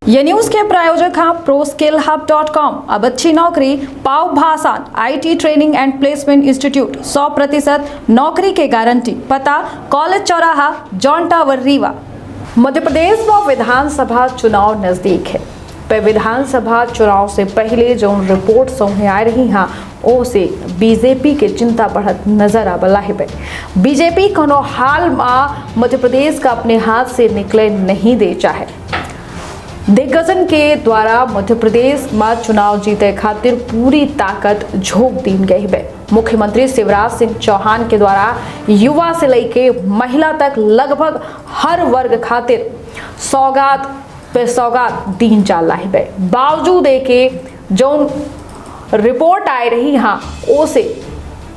ये न्यूज़ के प्रायोजक हैं ProSkillHub.com। अब अच्छी नौकरी पाओ भाषण IT training and placement institute 100% नौकरी के गारंटी। पता कॉलेज चौराहा जॉन टावर रीवा। मध्य प्रदेश में विधानसभा चुनाव नजदीक है। पर विधानसभा चुनाव से पहले जो रिपोर्ट सामने आ रही हैं ओसे बीजेपी के चिंता बढ़त नजर आवला है। बीजेपी कोनो हाल में मध्य प्रदेश का अपने हाथ से निकले नहीं दे चाहे। दिग्गजन के द्वारा मध्य प्रदेश में चुनाव जीते खातिर पूरी ताकत झोंक दी गई है। मुख्यमंत्री शिवराज सिंह चौहान के द्वारा युवा से लेके महिला तक लगभग हर वर्ग खातिर सौगात पे सौगात दीन जा रही है। बावजूद के जो रिपोर्ट आ रही हाँ ओसे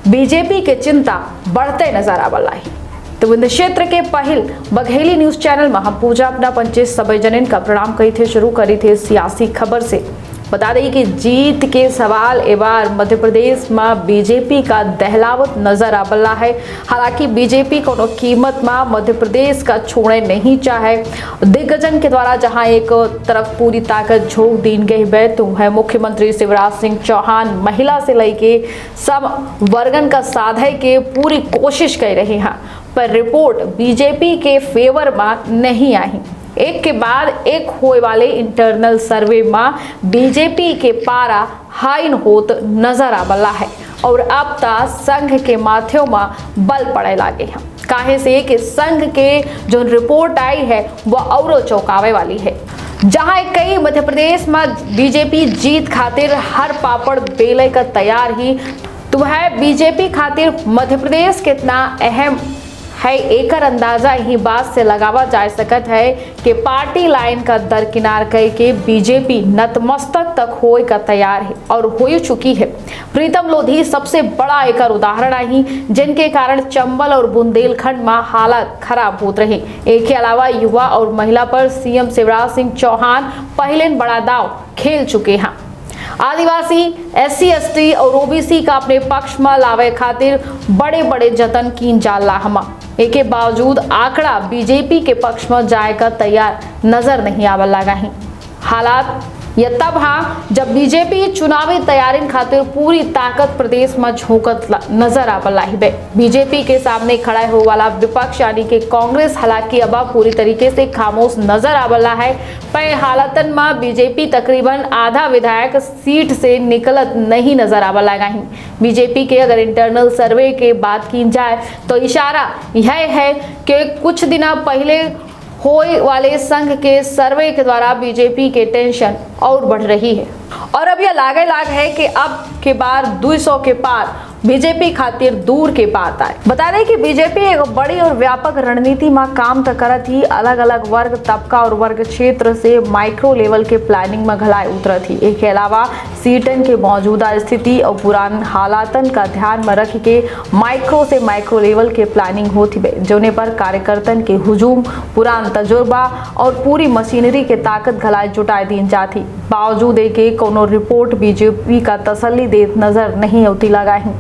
बीजेपी के चिंता बढ़ते नजर आवला है। तो इन क्षेत्र के पहल बघेली न्यूज चैनल में हम पूजा अपना पंचे सभी जनन का प्रणाम कही थे। शुरू करी थे सियासी खबर से। बता दें कि जीत के सवाल ए बार मध्य प्रदेश में बीजेपी का दहलावत नजर आवला है। हालांकि बीजेपी कोनो कीमत में मध्य प्रदेश का छोड़े नहीं चाहे। दिग्गजन के द्वारा जहां एक तरफ पूरी ताकत झोंक दी गई है तो है मुख्यमंत्री शिवराज सिंह चौहान महिला से लेके सब वर्गन का साधे के पूरी कोशिश कर रहे हैं। पर रिपोर्ट बीजेपी के फेवर में नहीं आई। एक के बाद एक होए वाले इंटरनल सर्वे में बीजेपी के पारा हाइन होत नजर आवला है और अब तक संघ के माध्यम में बल पड़े लागे हैं। काहे से कि संघ के जो रिपोर्ट आई है वह और चौंकावे वाली है। जहां कई मध्य प्रदेश में बीजेपी जीत खातिर हर पापड़ बेले का तैयार ही तो वह बीजेपी खातिर मध्य प्रदेश कितना अहम है एकर अंदाजा यही बात से लगावा जा सकत है कि पार्टी लाइन का दरकिनार करके बीजेपी नतमस्तक तक होए का तैयार है और हो चुकी है। प्रीतम लोधी सबसे बड़ा एकर उदाहरण आई जिनके कारण चंबल और बुंदेलखंड में हालत खराब होत रहे। एक के अलावा युवा और महिला पर सीएम शिवराज सिंह चौहान पहले बड़ा दाव खेल चुके हैं। आदिवासी SC ST और OBC का अपने पक्ष में लावे खातिर बड़े बड़े जतन कीन जाला हमा एक के बावजूद आंकड़ा बीजेपी के पक्ष में जाए का तैयार नजर नहीं आवा लगा ही। हालात यह तब हाँ जब बीजेपी चुनावी तैयारी खातिर पूरी ताकत प्रदेश में झोंकत नजर आवला है। बीजेपी के सामने खड़ा हो वाला विपक्ष यानी कि कांग्रेस हालांकि अब पूरी तरीके से खामोश नजर आवला है। पर हालातन में बीजेपी तकरीबन आधा विधायक सीट से निकलत नहीं नजर आवला है। बीजेपी के अगर इंटरनल सर्वे के बात की जाए तो इशारा यह है कि कुछ दिन पहले होए वाले संघ के सर्वे के द्वारा बीजेपी के टेंशन और बढ़ रही है और अब यह लागे है कि अब के बार 200 के पार बीजेपी खातिर दूर के बात आए। बता दें कि बीजेपी एक बड़ी और व्यापक रणनीति में काम तो करत ही अलग अलग वर्ग तबका और वर्ग क्षेत्र से माइक्रो लेवल के प्लानिंग में घलाए उतरत ही। एक के अलावा सीटन के मौजूदा स्थिति और पुरान हालातन का ध्यान में रख के माइक्रो से माइक्रो लेवल के प्लानिंग होती है जोने पर कार्यकर्तन के हुजूम पुरान तजुर्बा और पूरी मशीनरी के ताकत घलाए जुटाए दी जाती। बावजूद के कोनो रिपोर्ट बीजेपी का तसल्ली दे नजर नहीं होती लगा ही।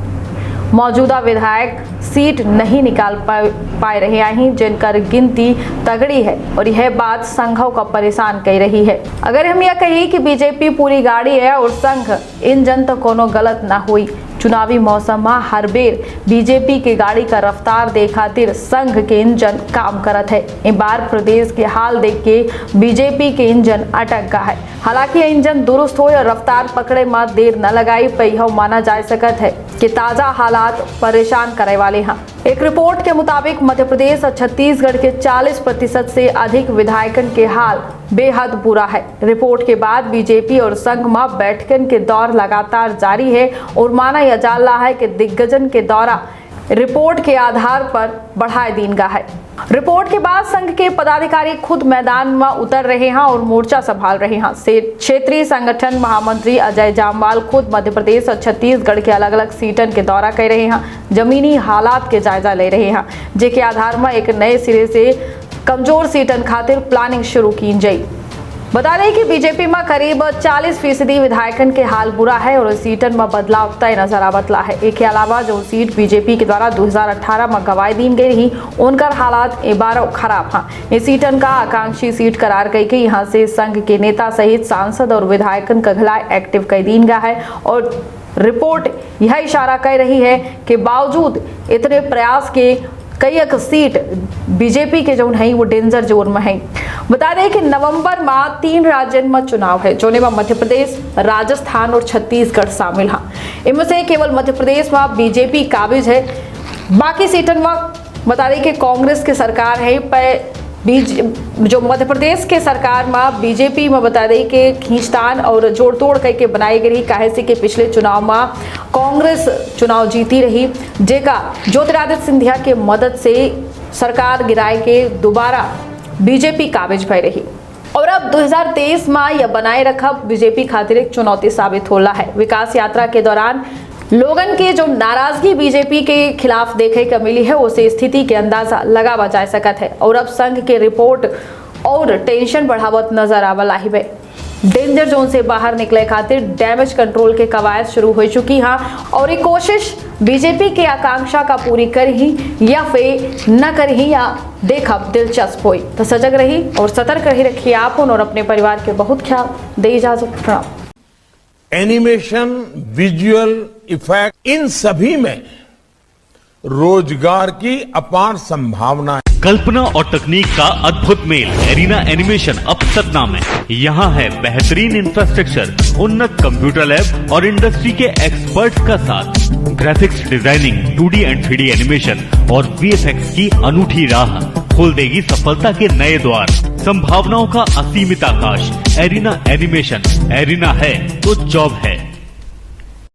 मौजूदा विधायक सीट नहीं निकाल पाए रहे हैं जिनकर गिनती तगड़ी है और यह बात संघों का परेशान कर रही है। अगर हम यह कहें कि बीजेपी पूरी गाड़ी है और संघ इंजन तो कोनो गलत ना हुई। चुनावी मौसम में हर बेर बीजेपी के गाड़ी का रफ्तार दे खातिर संघ के इंजन काम करत है। इस बार प्रदेश के हाल देख के बीजेपी के इंजन अटक गया है। हालांकि इंजन दुरुस्त हो और रफ्तार पकड़े में देर न लगाई पर यह माना जा सकत है कि ताजा हालात परेशान करे वाले हैं। एक रिपोर्ट के मुताबिक मध्य प्रदेश और छत्तीसगढ़ के 40% से अधिक विधायकन के हाल बेहद बुरा है। रिपोर्ट के बाद बीजेपी और संघ में बैठकन के दौर लगातार जारी है और माना यह जा रहा है कि दिग्गजन के दौरा रिपोर्ट के आधार पर बढ़ाए दीन गा है। रिपोर्ट के बाद संघ के पदाधिकारी खुद मैदान में उतर रहे हैं और मोर्चा संभाल रहे हैं। क्षेत्रीय संगठन महामंत्री अजय जामवाल खुद मध्य प्रदेश और छत्तीसगढ़ के अलग अलग सीटन के दौरा कर रहे हैं। जमीनी हालात के जायजा ले रहे हैं जिसके आधार में एक नए सिरे से कमजोर सीटन खातिर प्लानिंग शुरू की जाए। बता दें कि बीजेपी में करीब 40% विधायकन के हाल बुरा है और सीटन में बदलाव तय नजर आवतला है। एक अलावा जो सीट बीजेपी के द्वारा 2018 में गवाई दी गई रही उनकर हालात ए बार खराब हाँ। ये सीटन का आकांक्षी सीट करार गई कि यहाँ से संघ के नेता सहित सांसद और विधायकन का घिलाए एक्टिव कर दी गया है और रिपोर्ट यह इशारा कर रही है कि बावजूद इतने प्रयास के कई एक सीट बीजेपी के जो है वो डेंजर जोन में है। बता दें कि नवंबर में 3 राज्यों में चुनाव है जो मध्य प्रदेश, राजस्थान और छत्तीसगढ़ शामिल हैं। इनमें से केवल मध्य प्रदेश में बीजेपी काबिज है, बाकी सीटन में बता दें कि कांग्रेस की सरकार है। पर जो मध्य प्रदेश के सरकार में बीजेपी में बता दें कि खींचतान और जोड़ तोड़ करके बनाई गई रही, काहे से कि पिछले चुनाव में कांग्रेस चुनाव जीती रही, जेका ज्योतिरादित्य सिंधिया के मदद से सरकार गिराए के दोबारा बीजेपी काबिज भई रही और अब 2023 में यह बनाए रखा बीजेपी खातिर एक चुनौती साबित होला है। विकास यात्रा के दौरान लोगन के जो नाराजगी बीजेपी के खिलाफ देखे का मिली है उसे स्थिति के अंदाजा लगावा जा सकत है और अब संघ के रिपोर्ट और टेंशन बढ़ावत नजर आवला ही बे। डेंजर जोन से बाहर निकले खातिर डैमेज कंट्रोल के कवायद शुरू हो चुकी हाँ और ये कोशिश बीजेपी के आकांक्षा का पूरी कर ही या फिर न कर ही या देखब दिलचस्प हुई तो सजग रही और सतर्क रही रखिए आप और अपने परिवार के बहुत ख्याल दे इजाजत। प्रणाम। एनिमेशन, विजुअल इफेक्ट, इन सभी में रोजगार की अपार संभावना है। कल्पना और तकनीक का अद्भुत मेल एरिना एनिमेशन अब सतना में। यहाँ है बेहतरीन इंफ्रास्ट्रक्चर, उन्नत कंप्यूटर लैब और इंडस्ट्री के एक्सपर्ट्स का साथ। Graphics designing, 2D and 3D animation और VFX की अनूठी राह खोल देगी सफलता के नए द्वार। संभावनाओं का असीमित आकाश। एरिना एनिमेशन, एरिना है तो जॉब है।